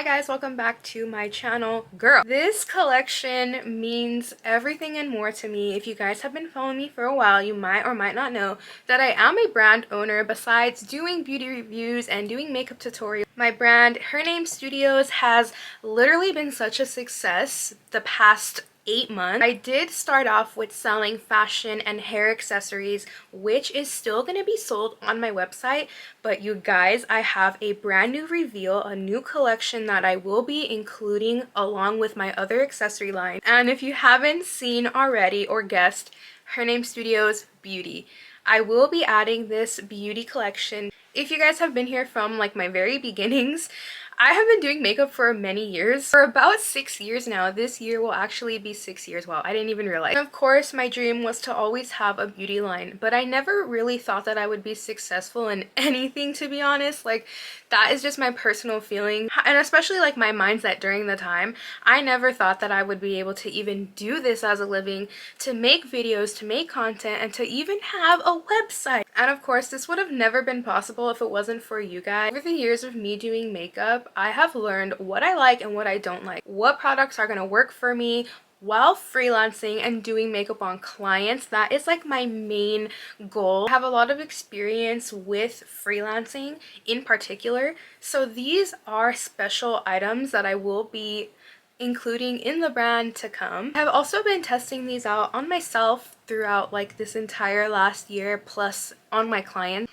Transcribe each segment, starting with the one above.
Hi guys, welcome back to my channel. Girl, this collection means everything and more to me. If you guys have been following me for a while, you might or might not know that I am a brand owner. Besides doing beauty reviews and doing makeup tutorials, my brand Hernamestudios has literally been such a success the past 8 months. I did start off with selling fashion and hair accessories, which is still going to be sold on my website, but you guys, I have a brand new reveal, a new collection that I will be including along with my other accessory line. And if you haven't seen already or guessed, Hernamestudios Beauty, I will be adding this beauty collection. If you guys have been here from like my very beginnings, I have been doing makeup for many years, for about 6 years now. This year will actually be 6 years. Wow, I didn't even realize. And of course, my dream was to always have a beauty line, but I never really thought that I would be successful in anything, to be honest. Like, that is just my personal feeling, and especially like my mindset during the time. I never thought that I would be able to even do this as a living, to make videos, to make content, and to even have a website. And of course, this would have never been possible if it wasn't for you guys. Over the years of me doing makeup, I have learned what I like and what I don't like, what products are going to work for me while freelancing and doing makeup on clients. That is like my main goal. I have a lot of experience with freelancing in particular, so these are special items that I will be including in the brand to come. I've also been testing these out on myself throughout like this entire last year, plus on my clients.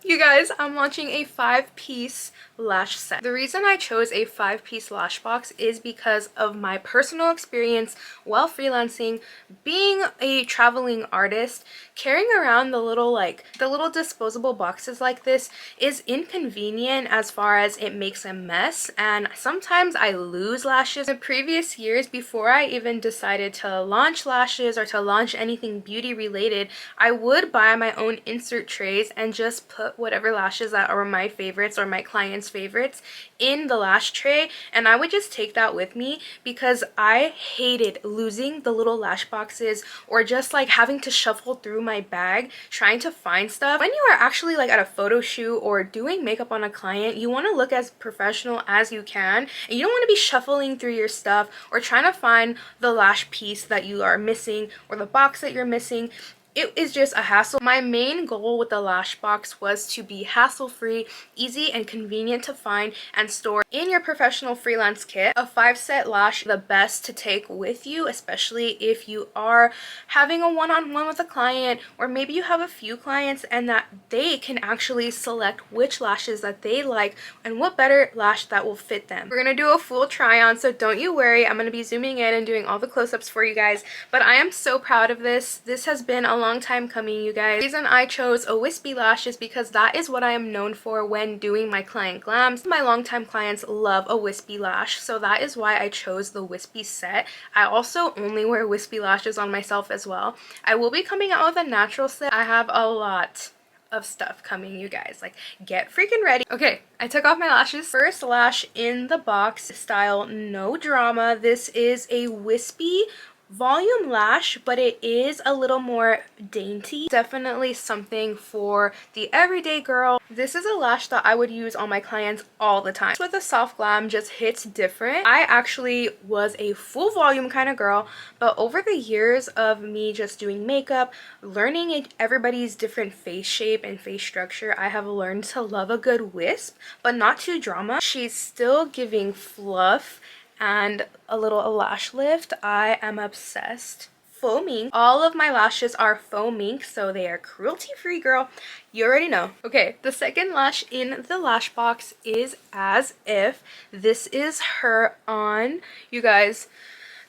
You guys, I'm launching a 5-piece lash set. The reason I chose a 5-piece lash box is because of my personal experience while freelancing, being a traveling artist. Carrying around the little disposable boxes like this is inconvenient as far as it makes a mess, and sometimes I lose lashes. In previous years, before I even decided to launch lashes or to launch anything beauty related, I would buy my own insert trays and just put whatever lashes that are my favorites or my clients' favorites in the lash tray, and I would just take that with me because I hated losing the little lash boxes or just like having to shuffle through my bag trying to find stuff. When you are actually like at a photo shoot or doing makeup on a client, you want to look as professional as you can, and you don't want to be shuffling through your stuff or trying to find the lash piece that you are missing or the box that you're missing. It is just a hassle. My main goal with the lash box was to be hassle-free, easy and convenient to find and store in your professional freelance kit. A 5-set lash, the best to take with you, especially if you are having a one-on-one with a client, or maybe you have a few clients and that they can actually select which lashes that they like and what better lash that will fit them. We're gonna do a full try on, so don't you worry. I'm gonna be zooming in and doing all the close-ups for you guys, but I am so proud of this. This has been a long time coming, you guys. The reason I chose a wispy lash is because that is what I am known for when doing my client glams. My longtime clients love a wispy lash, so that is why I chose the wispy set. I also only wear wispy lashes on myself as well. I will be coming out with a natural set. I have a lot of stuff coming, you guys. Like, get freaking ready. Okay, I took off my lashes. First lash in the box, style No Drama. This is a wispy volume lash, but it is a little more dainty. Definitely something for the everyday girl. This is a lash that I would use on my clients all the time. With a soft glam just hits different. I actually was a full volume kind of girl, but over the years of me just doing makeup, learning everybody's different face shape and face structure, I have learned to love a good wisp, but not too drama. She's still giving fluff and a little lash lift. I am obsessed. Faux mink. All of my lashes are faux mink, so they are cruelty free, girl. You already know. Okay, the second lash in the lash box is As If. This is her on. You guys,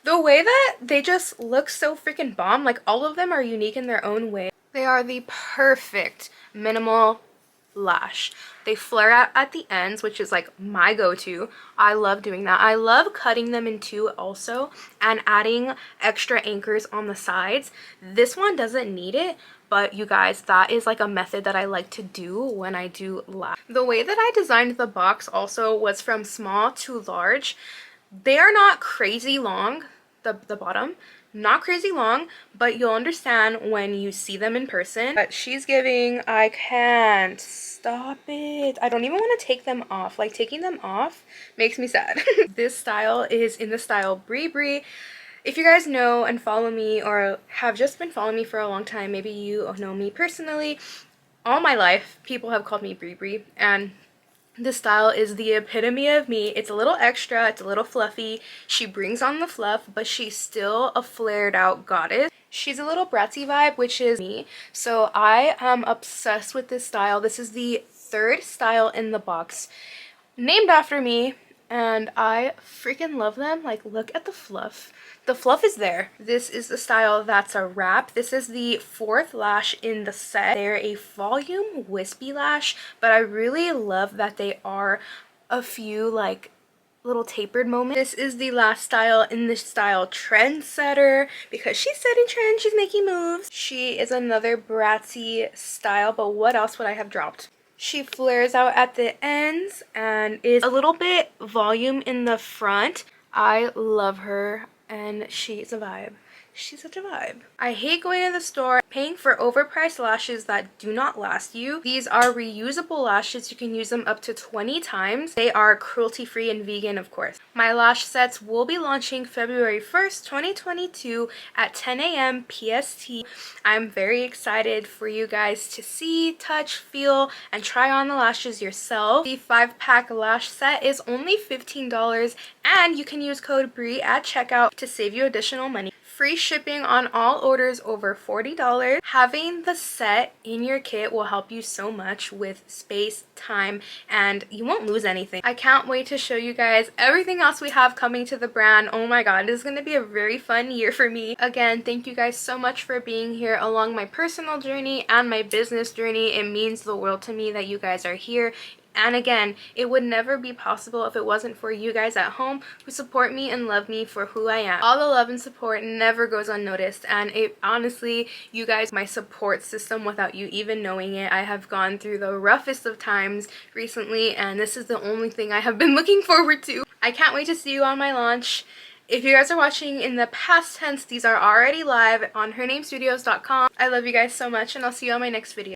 the way that they just look so freaking bomb, like all of them are unique in their own way. They are the perfect minimal lash. They flare out at the ends, which is like my go-to. I love doing that. I love cutting them in two also and adding extra anchors on the sides. This one doesn't need it, but you guys, that is like a method that I like to do when I do lash. The way that I designed the box also was from small to large. They are not crazy long, the bottom. not crazy long, but you'll understand when you see them in person. But she's giving, I can't stop it. I don't even want to take them off. Like, taking them off makes me sad. This style is in the style Brie Brie. If you guys know and follow me or have just been following me for a long time, maybe you know me personally, all my life people have called me Brie Brie, and this style is the epitome of me. It's a little extra, it's a little fluffy. She brings on the fluff, but she's still a flared out goddess. She's a little bratzy vibe, which is me. So I am obsessed with this style. This is the third style in the box, named after me, and I freaking love them. Like, look at the fluff. The fluff is there. This is the style that's a wrap. This is the fourth lash in the set. They're a volume wispy lash, but I really love that they are a few like little tapered moments. This is the last style in the style Trendsetter, because she's setting trends, she's making moves. She is another bratzy style, but what else would I have dropped? She flares out at the ends and is a little bit volume in the front. I love her, and she's a vibe. She's such a vibe. I hate going to the store paying for overpriced lashes that do not last you. These are reusable lashes. You can use them up to 20 times. They are cruelty free and vegan, of course. My lash sets will be launching February 1st, 2022 at 10 a.m. PST. I'm very excited for you guys to see, touch, feel, and try on the lashes yourself. The 5-pack lash set is only $15, and you can use code BRIE at checkout to save you additional money. Free shipping on all orders over $40. Having the set in your kit will help you so much with space, time, and you won't lose anything. I can't wait to show you guys everything else we have coming to the brand. Oh my god, this is going to be a very fun year for me. Again, thank you guys so much for being here along my personal journey and my business journey. It means the world to me that you guys are here. And again, it would never be possible if it wasn't for you guys at home who support me and love me for who I am. All the love and support never goes unnoticed, and it honestly, you guys, my support system without you even knowing it. I have gone through the roughest of times recently, and this is the only thing I have been looking forward to. I can't wait to see you on my launch. If you guys are watching in the past tense, these are already live on hernamestudios.com. I love you guys so much, and I'll see you on my next video.